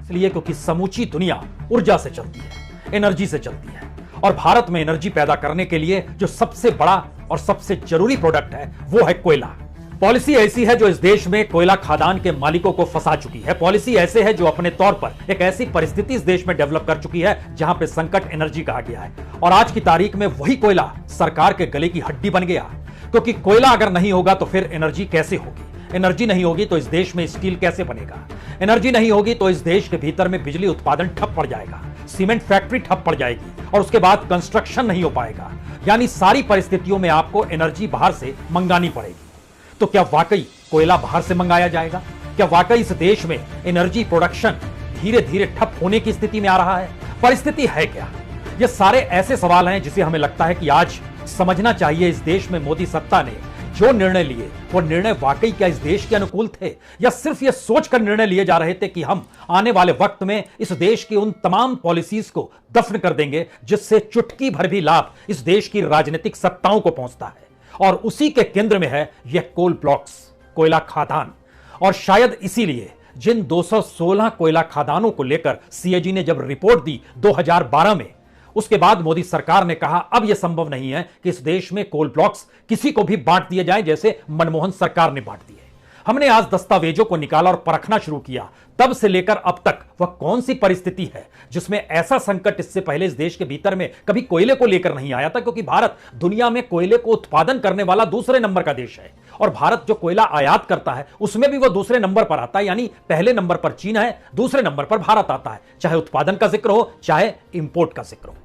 इसलिए क्योंकि समूची दुनिया ऊर्जा से चलती है, एनर्जी से चलती है, और भारत में एनर्जी पैदा करने के लिए जो सबसे बड़ा और सबसे जरूरी प्रोडक्ट है वो है कोयला। पॉलिसी ऐसी है जो इस देश में कोयला खदान के मालिकों को फंसा चुकी है। पॉलिसी ऐसे है जो अपने तौर पर एक ऐसी परिस्थिति इस देश में डेवलप कर चुकी है जहां पे संकट एनर्जी का आ गया है, और आज की तारीख में वही कोयला सरकार के गले की हड्डी बन गया। क्योंकि कोयला अगर नहीं होगा तो फिर एनर्जी कैसे होगी, एनर्जी नहीं होगी तो इस देश में स्टील कैसे बनेगा, एनर्जी नहीं होगी तो इस देश के भीतर में बिजली उत्पादन ठप पड़ जाएगा, सीमेंट फैक्ट्री ठप पड़ जाएगी, और उसके बाद कंस्ट्रक्शन नहीं हो पाएगा। यानी सारी परिस्थितियों में आपको एनर्जी बाहर से मंगानी पड़ेगी। तो क्या वाकई कोयला बाहर से मंगाया जाएगा? क्या वाकई इस देश में एनर्जी प्रोडक्शन धीरे धीरे ठप होने की स्थिति में आ रहा है? परिस्थिति है क्या? ये सारे ऐसे सवाल हैं जिसे हमें लगता है कि आज समझना चाहिए। इस देश में मोदी सत्ता ने जो निर्णय लिए वो निर्णय वाकई क्या इस देश के अनुकूल थे, या सिर्फ ये सोचकर निर्णय लिए जा रहे थे कि हम आने वाले वक्त में इस देश की उन तमाम पॉलिसीज को दफन कर देंगे जिससे चुटकी भर भी लाभ इस देश की राजनीतिक सत्ताओं को पहुंचता है। और उसी के केंद्र में है यह कोल ब्लॉक्स, कोयला खदान। और शायद इसीलिए जिन 216 कोयला खदानों को लेकर सीएजी ने जब रिपोर्ट दी 2012 में, उसके बाद मोदी सरकार ने कहा अब यह संभव नहीं है कि इस देश में कोल ब्लॉक्स किसी को भी बांट दिए जाए जैसे मनमोहन सरकार ने बांट दिए। हमने आज दस्तावेजों को निकाला और परखना शुरू किया। तब से लेकर अब तक वह कौन सी परिस्थिति है जिसमें ऐसा संकट इससे पहले इस देश के भीतर में कभी कोयले को लेकर नहीं आया था, क्योंकि भारत दुनिया में कोयले को उत्पादन करने वाला दूसरे नंबर का देश है, और भारत जो कोयला आयात करता है उसमें भी वह दूसरे नंबर पर आता है। यानी पहले नंबर पर चीन है, दूसरे नंबर पर भारत आता है, चाहे उत्पादन का जिक्र हो चाहे इंपोर्ट का जिक्र हो।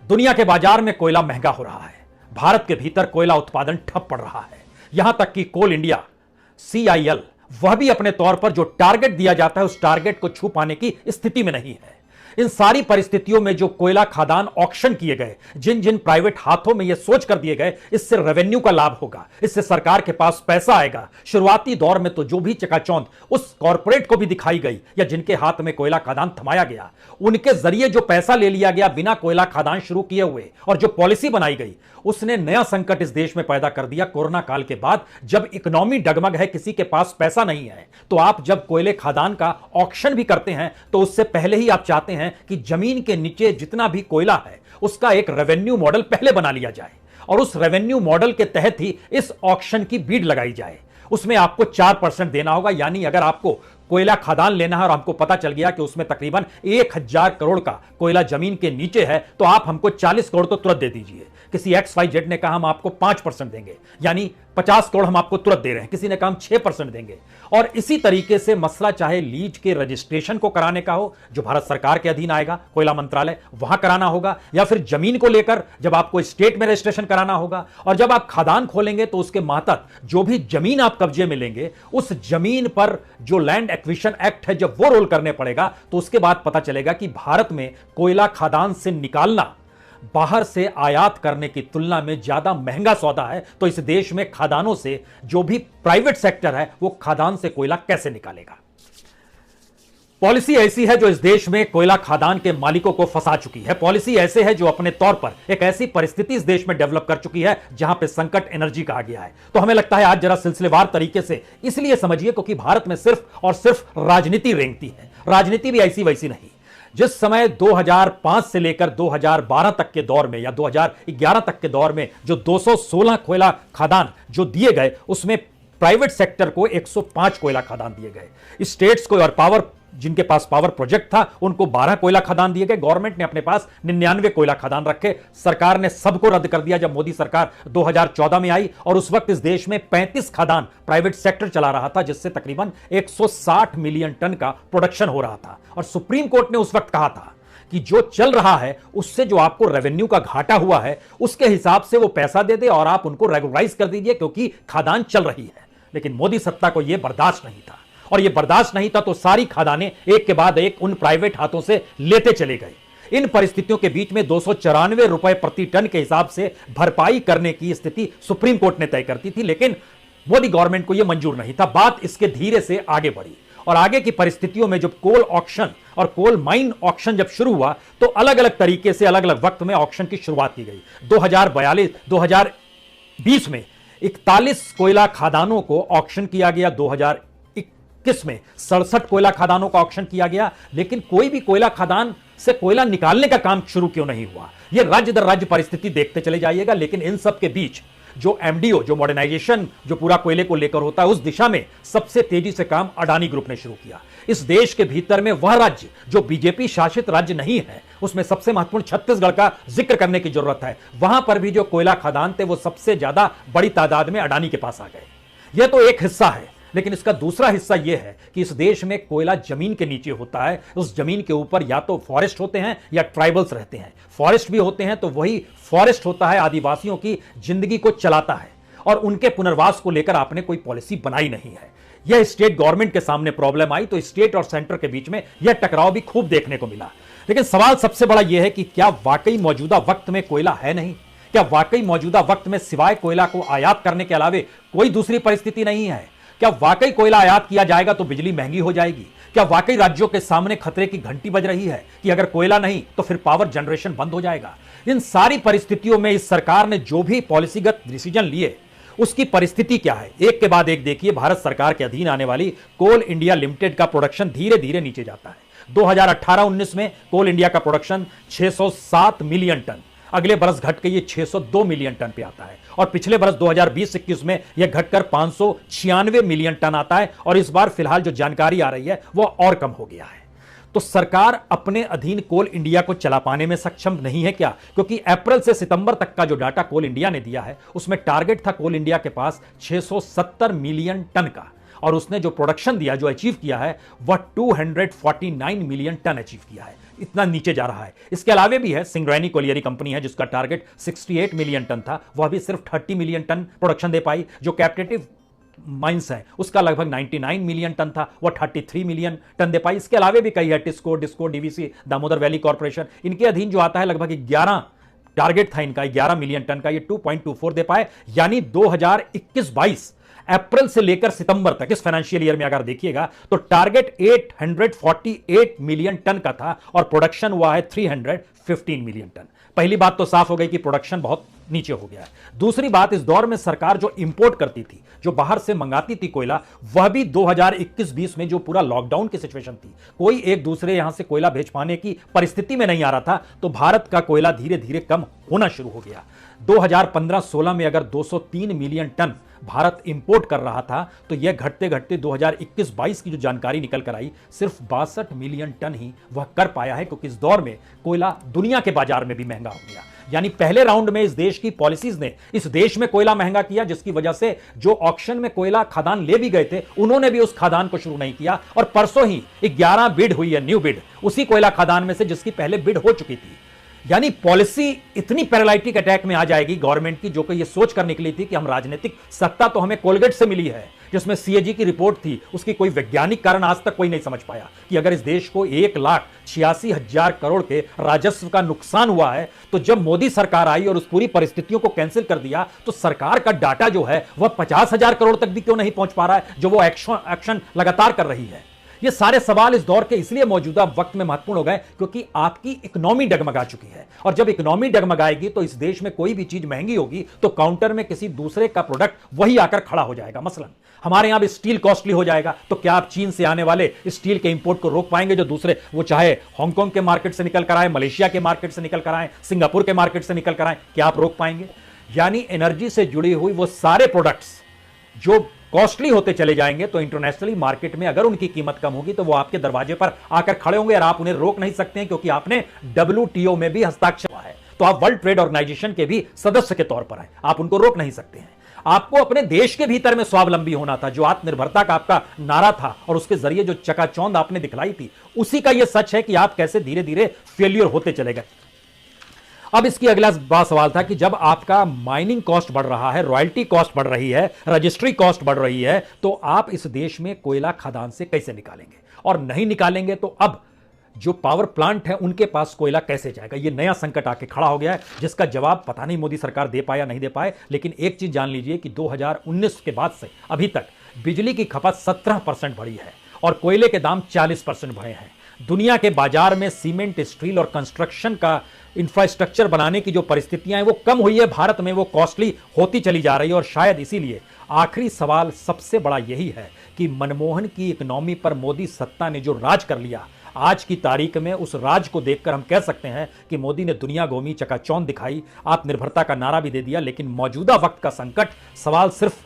दुनिया के बाजार में कोयला महंगा हो रहा है, भारत के भीतर कोयला उत्पादन ठप पड़ रहा है। यहां तक कि कोल इंडिया CIL वह भी अपने तौर पर जो टारगेट दिया जाता है उस टारगेट को छू पाने की स्थिति में नहीं है। इन सारी परिस्थितियों में जो कोयला खदान ऑक्शन किए गए, जिन जिन प्राइवेट हाथों में यह सोच कर दिए गए इससे रेवेन्यू का लाभ होगा, इससे सरकार के पास पैसा आएगा। शुरुआती दौर में तो जो भी चकाचौंध उस कॉर्पोरेट को भी दिखाई गई या जिनके हाथ में कोयला खदान थमाया गया, उनके जरिए जो पैसा ले लिया गया बिना कोयला खदान शुरू किए हुए, और जो पॉलिसी बनाई गई उसने नया संकट इस देश में पैदा कर दिया। कोरोना काल के बाद जब इकोनॉमी डगमग है, किसी के पास पैसा नहीं है, तो आप जब कोयले खदान का ऑक्शन भी करते हैं तो उससे पहले ही आप चाहते हैं कि जमीन के नीचे जितना भी कोयला है उसका एक रेवेन्यू मॉडल पहले बना लिया जाए, और उस रेवेन्यू मॉडल के तहत ही इस ऑक्शन की बीड लगाई जाए। उसमें आपको 4% देना होगा। यानी अगर आपको कोयला खदान लेना है और हमको पता चल गया कि उसमें तकरीबन 1000 करोड़ का कोयला जमीन के नीचे है, तो आप हमको 40 करोड़ तो तुरंत दे दीजिए। किसी XYZ ने कहा हम आपको 5% देंगे, यानी 50 करोड़ हम आपको तुरंत दे रहे हैं। किसी ने कहा हम 6% देंगे। और इसी तरीके से मसला चाहे लीज के रजिस्ट्रेशन को कराने का हो, जो भारत सरकार के अधीन आएगा, कोयला मंत्रालय, वहां कराना होगा, या फिर जमीन को लेकर जब आपको स्टेट में रजिस्ट्रेशन कराना होगा, और जब आप खदान खोलेंगे तो उसके मातहत जो भी जमीन आप कब्जे में लेंगे उस जमीन पर जो लैंड एक्विजिशन एक्ट है जब वो रोल करने पड़ेगा, तो उसके बाद पता चलेगा कि भारत में कोयला खदान से निकालना बाहर से आयात करने की तुलना में ज्यादा महंगा सौदा है। तो इस देश में खदानों से जो भी प्राइवेट सेक्टर है वो खदान से कोयला कैसे निकालेगा? पॉलिसी ऐसी है जो इस देश में कोयला खदान के मालिकों को फंसा चुकी है। पॉलिसी ऐसे है जो अपने तौर पर एक ऐसी परिस्थिति इस देश में डेवलप कर चुकी है जहां पे संकट एनर्जी का आ गया है। तो हमें लगता है आज जरा सिलसिलेवार तरीके से इसलिए समझिए क्योंकि भारत में सिर्फ और सिर्फ राजनीति रेंगती है। राजनीति भी ऐसी वैसी नहीं। जिस समय 2005 से लेकर 2012 तक के दौर में या 2011 तक के दौर में जो 216 कोयला खदान जो दिए गए, उसमें प्राइवेट सेक्टर को 105 कोयला खदान दिए गए। स्टेट्स को और पावर जिनके पास पावर प्रोजेक्ट था उनको 12 कोयला खदान दिए गए। गवर्नमेंट ने अपने पास 99 कोयला खदान रखे। सरकार ने सबको रद्द कर दिया जब मोदी सरकार 2014 में आई, और उस वक्त इस देश में 35 खदान प्राइवेट सेक्टर चला रहा था, जिससे तकरीबन 160 मिलियन टन का प्रोडक्शन हो रहा था। और सुप्रीम कोर्ट ने उस वक्त कहा था कि जो चल रहा है उससे जो आपको रेवेन्यू का घाटा हुआ है उसके हिसाब से वो पैसा दे दे और आप उनको रेगुलराइज कर दीजिए क्योंकि खदान चल रही है। लेकिन मोदी सत्ता को यह बर्दाश्त नहीं था, और यह बर्दाश्त नहीं था तो सारी खदानें एक के बाद एक उन प्राइवेट हाथों से लेते चले गए। इन परिस्थितियों के बीच में 294 रुपए प्रति टन के हिसाब से भरपाई करने की स्थिति सुप्रीम कोर्ट ने तय करती थी, लेकिन मोदी गवर्नमेंट को यह मंजूर नहीं था। बात इसके धीरे से आगे बढ़ी, और आगे की परिस्थितियों में जब कोल ऑक्शन और कोल माइन ऑक्शन जब शुरू हुआ तो अलग अलग तरीके से अलग अलग वक्त में ऑक्शन की शुरुआत की गई। 2020 में 41 कोयला खदानों को ऑक्शन किया गया। 2021 किस में? 67 कोयला खदानों का ऑक्शन किया गया, लेकिन कोई भी कोयला खदान से कोयला निकालने का काम शुरू क्यों नहीं हुआ? यह राज्य दर राज्य परिस्थिति देखते चले जाइएगा। लेकिन इन सब के बीच जो एमडीओ, जो मॉडर्नाइजेशन जो पूरा कोयले को लेकर होता है, उस दिशा में सबसे तेजी से काम अडानी ग्रुप ने शुरू किया। इस देश के भीतर में वह राज्य जो बीजेपी शासित राज्य नहीं है, उसमें सबसे महत्वपूर्ण छत्तीसगढ़ का जिक्र करने की जरूरत है। वहां पर भी जो कोयला खदान थे वो सबसे ज्यादा बड़ी तादाद में अडानी के पास आ गए। यह तो एक हिस्सा है, लेकिन इसका दूसरा हिस्सा यह है कि इस देश में कोयला जमीन के नीचे होता है। उस जमीन के ऊपर या तो फॉरेस्ट होते हैं या ट्राइबल्स रहते हैं। फॉरेस्ट भी होते हैं तो वही फॉरेस्ट होता है आदिवासियों की जिंदगी को चलाता है, और उनके पुनर्वास को लेकर आपने कोई पॉलिसी बनाई नहीं है। यह स्टेट गवर्नमेंट के सामने प्रॉब्लम आई तो स्टेट और सेंटर के बीच में यह टकराव भी खूब देखने को मिला। लेकिन सवाल सबसे बड़ा यह है कि क्या वाकई मौजूदा वक्त में कोयला है नहीं? क्या वाकई मौजूदा वक्त में सिवाय कोयला को आयात करने के अलावे कोई दूसरी परिस्थिति नहीं है? क्या वाकई कोयला आयात किया जाएगा तो बिजली महंगी हो जाएगी? क्या वाकई राज्यों के सामने खतरे की घंटी बज रही है कि अगर कोयला नहीं तो फिर पावर जनरेशन बंद हो जाएगा? इन सारी परिस्थितियों में इस सरकार ने जो भी पॉलिसीगत डिसीजन लिए उसकी परिस्थिति क्या है? एक के बाद एक देखिए। भारत सरकार के अधीन आने वाली कोल इंडिया लिमिटेड का प्रोडक्शन धीरे धीरे नीचे जाता है। 2018-19 में कोल इंडिया का प्रोडक्शन 607 मिलियन टन, अगले बरस घट के ये 602 मिलियन टन पे आता है, और पिछले बरस 2020-21 में यह घटकर 596 मिलियन टन आता है, और इस बार फिलहाल जो जानकारी आ रही है वह और कम हो गया है। तो सरकार अपने अधीन कोल इंडिया को चला पाने में सक्षम नहीं है क्या? क्योंकि अप्रैल से सितंबर तक का जो डाटा कोल इंडिया ने दिया है उसमें टारगेट था कोल इंडिया के पास 670 मिलियन टन का, और उसने जो प्रोडक्शन दिया, जो अचीव किया है, वह 249 मिलियन टन अचीव किया है। इतना नीचे जा रहा है। इसके अलावे भी है सिंगरैनी कोलियरी कंपनी है जिसका टारगेट 68 मिलियन टन था, वह भी सिर्फ 30 मिलियन टन प्रोडक्शन दे पाई। जो कैप्टिव माइंस है उसका लगभग 99 मिलियन टन था, वह 33 मिलियन टन दे पाई। इसके अलावे भी कई है, TISCO, disco, DVC, Damodar valley corporation, इनके अधीन जो आता है लगभग 11 टारगेट था इनका 11 मिलियन टन का, ये 2.24 दे पाए। यानी 2021-22 अप्रैल से लेकर सितंबर तक इस फाइनेंशियल ईयर में अगर देखिएगा तो टारगेट 848 मिलियन टन का था और प्रोडक्शन हुआ है 315 मिलियन टन। पहली बात तो साफ हो गई कि प्रोडक्शन बहुत नीचे हो गया है। दूसरी बात, इस दौर में सरकार जो इंपोर्ट करती थी, जो बाहर से मंगाती थी कोयला, वह भी 2021-20 में जो पूरा लॉकडाउन की सिचुएशन थी, कोई एक दूसरे यहां से कोयला भेज पाने की परिस्थिति में नहीं आ रहा था, तो भारत का कोयला धीरे धीरे कम होना शुरू हो गया। 2015-16 में अगर 203 मिलियन टन भारत इंपोर्ट कर रहा था तो यह घटते घटते 2021-22 की जो जानकारी निकल कर आई, सिर्फ 62 मिलियन टन ही वह कर पाया है, क्योंकि इस दौर में कोयला दुनिया के बाजार में भी महंगा हो गया। यानी पहले राउंड में इस देश की पॉलिसीज ने इस देश में कोयला महंगा किया, जिसकी वजह से जो ऑक्शन में कोयला खदान ले भी गए थे उन्होंने भी उस खदान को शुरू नहीं किया, और परसों ही 11 बिड हुई है, न्यू बिड, उसी कोयला खदान में से जिसकी पहले बिड हो चुकी थी। यानी पॉलिसी इतनी पैरालाइटिक अटैक में आ जाएगी गवर्नमेंट की, जो कि ये सोच कर निकली थी कि हम राजनीतिक सत्ता तो हमें कोलगेट से मिली है, जिसमें सीएजी की रिपोर्ट थी, उसकी कोई वैज्ञानिक कारण आज तक कोई नहीं समझ पाया कि अगर इस देश को 1,86,000 करोड़ के राजस्व का नुकसान हुआ है, तो जब मोदी सरकार आई और उस पूरी परिस्थितियों को कैंसिल कर दिया, तो सरकार का डाटा जो है वह 50,000 करोड़ तक भी क्यों नहीं पहुंच पा रहा है, जो वो एक्शन लगातार कर रही है। ये सारे सवाल इस दौर के इसलिए मौजूदा वक्त में महत्वपूर्ण हो गए क्योंकि आपकी इकोनॉमी डगमगा चुकी है, और जब इकोनॉमी डगमगाएगी तो इस देश में कोई भी चीज महंगी होगी तो काउंटर में किसी दूसरे का प्रोडक्ट वही आकर खड़ा हो जाएगा। मसलन हमारे यहां भी स्टील कॉस्टली हो जाएगा, तो क्या आप चीन से आने वाले स्टील के इंपोर्ट को रोक पाएंगे? जो दूसरे, वो चाहे हांगकांग के मार्केट से निकल कर आए, मलेशिया के मार्केट से निकल कर आए, सिंगापुर के मार्केट से निकल कर आए, क्या आप रोक पाएंगे? यानी एनर्जी से जुड़ी हुई वो सारे प्रोडक्ट्स जो कॉस्टली होते चले जाएंगे, तो इंटरनेशनली मार्केट में अगर उनकी कीमत कम होगी तो वो आपके दरवाजे पर आकर खड़े होंगे, और आप उन्हें रोक नहीं सकते हैं क्योंकि आपने WTO में भी हस्ताक्षर किया है, तो आप वर्ल्ड ट्रेड ऑर्गेनाइजेशन के भी सदस्य के तौर पर हैं, आप उनको रोक नहीं सकते हैं। आपको अपने देश के भीतर में स्वावलंबी होना था, जो आत्मनिर्भरता का आपका नारा था और उसके जरिए जो चकाचौंध आपने दिखलाई थी, उसी का यह सच है कि आप कैसे धीरे धीरे फेल्यूर होते चले गए। अब इसकी अगला बड़ा सवाल था कि जब आपका माइनिंग कॉस्ट बढ़ रहा है, रॉयल्टी कॉस्ट बढ़ रही है, रजिस्ट्री कॉस्ट बढ़ रही है, तो आप इस देश में कोयला खदान से कैसे निकालेंगे? और नहीं निकालेंगे तो अब जो पावर प्लांट है उनके पास कोयला कैसे जाएगा? ये नया संकट आके खड़ा हो गया है, जिसका जवाब पता नहीं मोदी सरकार दे पाए या नहीं दे पाए। लेकिन एक चीज जान लीजिए कि 2019 के बाद से अभी तक बिजली की खपत 17% बढ़ी है और कोयले के दाम 40% बढ़े हैं। दुनिया के बाजार में सीमेंट, स्टील और कंस्ट्रक्शन का इंफ्रास्ट्रक्चर बनाने की जो परिस्थितियां हैं वो कम हुई है, भारत में वो कॉस्टली होती चली जा रही है, और शायद इसीलिए आखिरी सवाल सबसे बड़ा यही है कि मनमोहन की इकोनॉमी पर मोदी सत्ता ने जो राज कर लिया, आज की तारीख में उस राज को देखकर हम कह सकते हैं कि मोदी ने दुनिया घूमी, चकाचौंध दिखाई, आत्मनिर्भरता का नारा भी दे दिया। लेकिन मौजूदा वक्त का संकट सवाल सिर्फ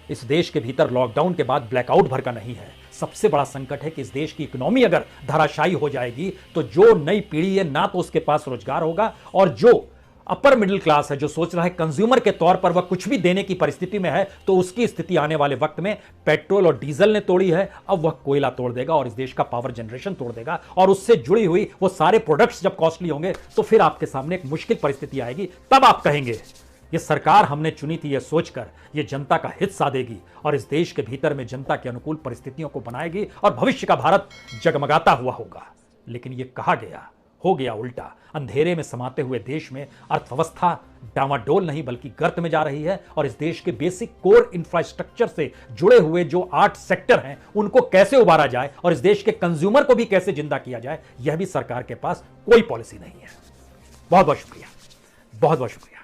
इस देश के भीतर लॉकडाउन के बाद ब्लैकआउट भर का नहीं है। सबसे बड़ा संकट है कि इस देश की इकोनॉमी अगर धराशायी हो जाएगी तो जो नई पीढ़ी है ना तो उसके पास रोजगार होगा, और जो अपर मिडिल क्लास है, जो सोच रहा है कंज्यूमर के तौर पर वह कुछ भी देने की परिस्थिति में है, तो उसकी स्थिति आने वाले वक्त में पेट्रोल और डीजल ने तोड़ी है, अब वह कोयला तोड़ देगा और इस देश का पावर जनरेशन तोड़ देगा। और उससे जुड़ी हुई वो सारे प्रोडक्ट्स जब कॉस्टली होंगे तो फिर आपके सामने एक मुश्किल परिस्थिति आएगी। तब आप कहेंगे ये सरकार हमने चुनी थी ये सोचकर ये जनता का हित साधेगी और इस देश के भीतर में जनता के अनुकूल परिस्थितियों को बनाएगी और भविष्य का भारत जगमगाता हुआ होगा। लेकिन ये कहा गया, हो गया उल्टा। अंधेरे में समाते हुए देश में अर्थव्यवस्था डामाडोल नहीं बल्कि गर्त में जा रही है, और इस देश के बेसिक कोर इंफ्रास्ट्रक्चर से जुड़े हुए जो 8 सेक्टर हैं उनको कैसे उबारा जाए और इस देश के कंज्यूमर को भी कैसे जिंदा किया जाए, यह भी सरकार के पास कोई पॉलिसी नहीं है। बहुत बहुत शुक्रिया, बहुत बहुत शुक्रिया।